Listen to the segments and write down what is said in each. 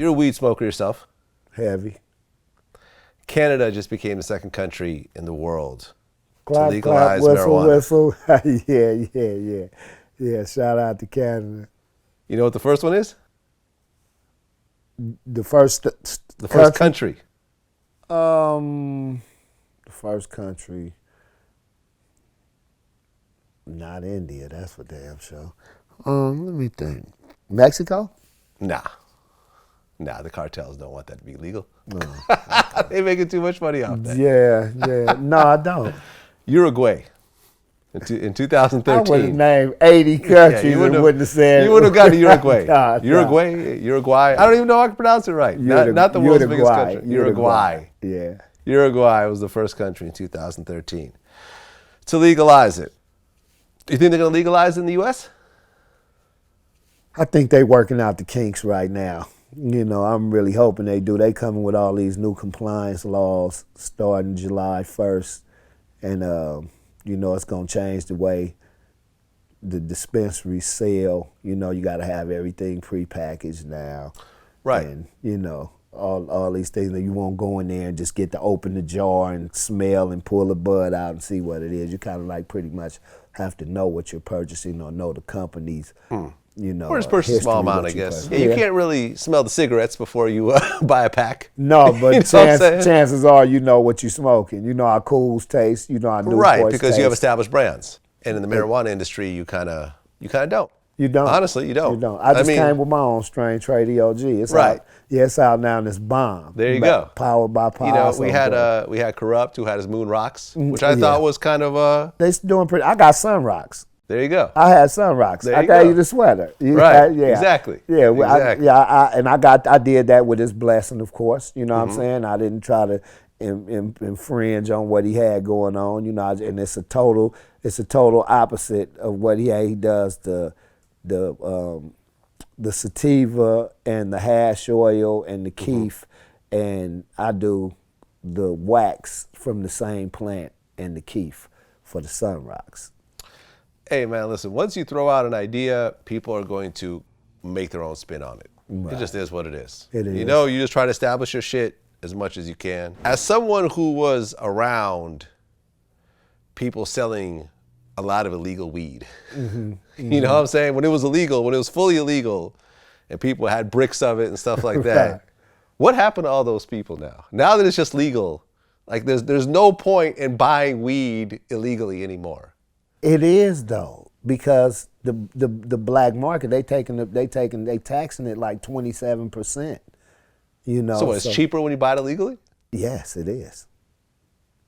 You're a weed smoker yourself. Heavy. Canada just became the second country in the world Clap, to legalize clap, whistle, marijuana. whistle. Yeah, shout out to Canada. You know what the first one is? The first Country. The first country. Not India, that's for damn sure. Let me think. Mexico? Nah, the cartels don't want that to be legal. No. They making too much money off that. Yeah. No, I don't. Uruguay. In 2013. I would have named 80 countries and wouldn't have said. You would have gone to Uruguay. Nah. Uruguay. I don't even know I can pronounce it right. Not the world's biggest country. Uruguay. Yeah. Uruguay was the first country in 2013 to legalize it. Do you think they're going to legalize it in the U.S.? I think they're working out the kinks right now. You know, I'm really hoping they do. They coming with all these new compliance laws starting July 1st. And, you know, it's going to change the way the dispensaries sell. You know, you got to have everything prepackaged now. Right. And, you know, all these things that you won't go in there and just get to open the jar and smell and pull the bud out and see what it is. You kind of like pretty much have to know what you're purchasing or know the companies. You know, or just purchase a small amount, I guess. Yeah, you can't really smell the cigarettes before you buy a pack. No, but you know chances are you know what you're smoking. You know how Cools taste. You know how Newports right, because taste. you have established brands. And in the marijuana industry, you kind of don't. You don't. Honestly, you don't. You don't. I mean, came with my own strain, Trade EOG. It's right. Out, it's out now and it's bomb. There you go. Powered by Power. You know, we had Kurupt, who had his MoonRocks, which I thought was kind of They doing pretty. I got SunRocks. There you go. I had SunRocks. I gave you the sweater. Right. Exactly. Yeah. Exactly. I did that with his blessing, of course. You know what I'm saying? I didn't try to infringe on what he had going on. You know, and it's a total opposite of what he had. He does the sativa and the hash oil and the keef, and I do the wax from the same plant and the keef for the SunRocks. Hey, man, listen, once you throw out an idea, people are going to make their own spin on it. Right. It just is what it is. It is. You know, you just try to establish your shit as much as you can. As someone who was around people selling a lot of illegal weed, you know what I'm saying? When it was illegal, when it was fully illegal, and people had bricks of it and stuff like that, Right. What happened to all those people now? Now that it's just legal, like there's no point in buying weed illegally anymore. It is though, because the black market they taxing it like 27%. You know. So it's cheaper when you buy it illegally? Yes, it is.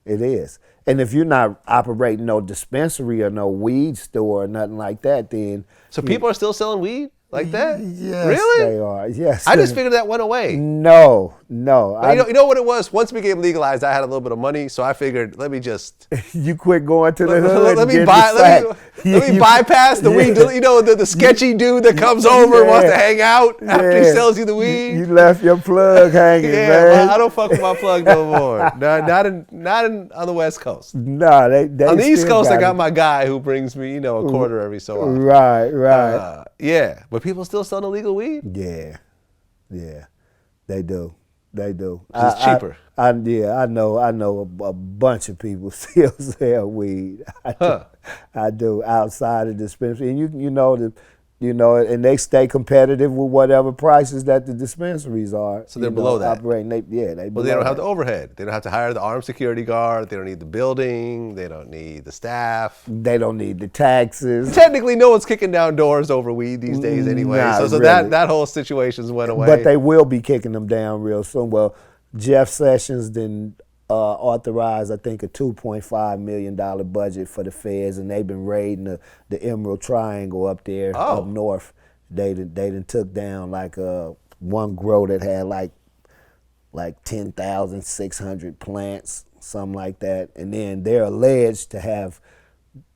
It is. And if you're not operating no dispensary or no weed store or nothing like that, then so people are still selling weed like that? Yes, really? They are. Yes. I just figured that went away. No. You know what it was? Once it became legalized, I had a little bit of money, so I figured, let me just. You quit going to the hood. Let me bypass the weed. You know, the sketchy dude that comes over and wants to hang out after he sells you the weed. You left your plug hanging, man. Well, I don't fuck with my plug no more. Not on the West Coast. No, they on the East Coast, I got my guy who brings me, a quarter every so often. Right. Yeah, but people still selling illegal weed? Yeah, they do. It's cheaper. I know a bunch of people still sell weed. I do outside of the dispensary, and you know, and they stay competitive with whatever prices that the dispensaries are. So they're below that. Operating, they Well, they don't have the overhead. They don't have to hire the armed security guard. They don't need the building. They don't need the staff. They don't need the taxes. Technically, no one's kicking down doors over weed these days anyway. So really. that whole situation went away. But they will be kicking them down real soon. Well, Jeff Sessions then authorized, I think, a $2.5 million budget for the feds, and they've been raiding the Emerald Triangle up there up north. They done took down like one grow that had like 10,600 plants, something like that. And then they're alleged to have,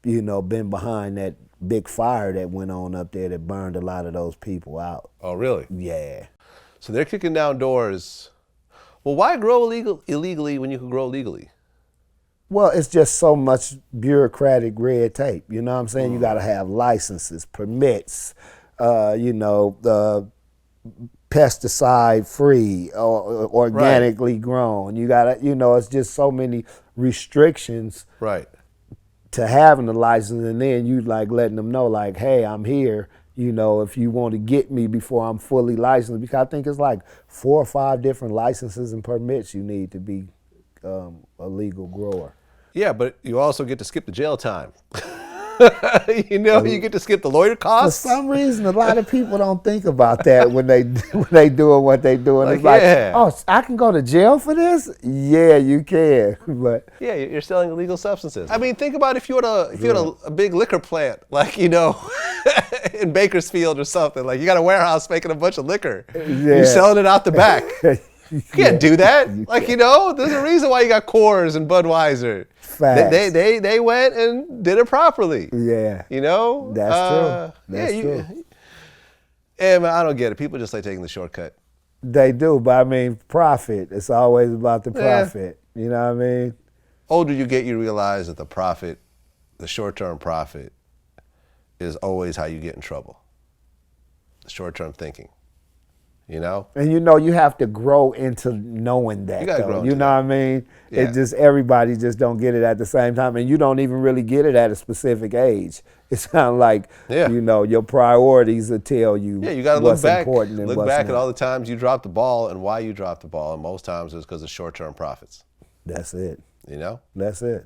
been behind that big fire that went on up there that burned a lot of those people out. Oh, really? Yeah. So they're kicking down doors. Well, why grow illegally when you can grow legally? Well, it's just so much bureaucratic red tape. You know what I'm saying? You got to have licenses, permits, pesticide free or organically grown. You gotta, it's just so many restrictions Right. to having a license, and then you like letting them know like, hey, I'm here. If you want to get me before I'm fully licensed, because I think it's like 4 or 5 different licenses and permits you need to be a legal grower. Yeah, but you also get to skip the jail time. You get to skip the lawyer For costs. some reason, a lot of people don't think about that when they doing what they doing. It's like, yeah. oh, I can go to jail for this? Yeah, you can. But Yeah, you're selling illegal substances. I mean, think about if you had a big liquor plant, like, in Bakersfield or something. Like, you got a warehouse making a bunch of liquor. Yeah. You're selling it out the back. You can't do that. There's a reason why you got Coors and Budweiser. Facts. They went and did it properly. Yeah. That's true. That's true. Yeah, man, I don't get it. People just like taking the shortcut. They do, but I mean, profit. It's always about the profit. You know what I mean? Older you get, you realize that the profit, the short-term profit, is always how you get in trouble. The short-term thinking. And you have to grow into knowing that. You gotta grow into know what I mean? Yeah. It just, everybody just don't get it at the same time, and you don't even really get it at a specific age. It's kind of like, your priorities will tell you. Yeah, you gotta what's look back. important and Look what's back not. at all the times you dropped the ball and why you dropped the ball, and most times it's because of short-term profits. That's it. You know? That's it.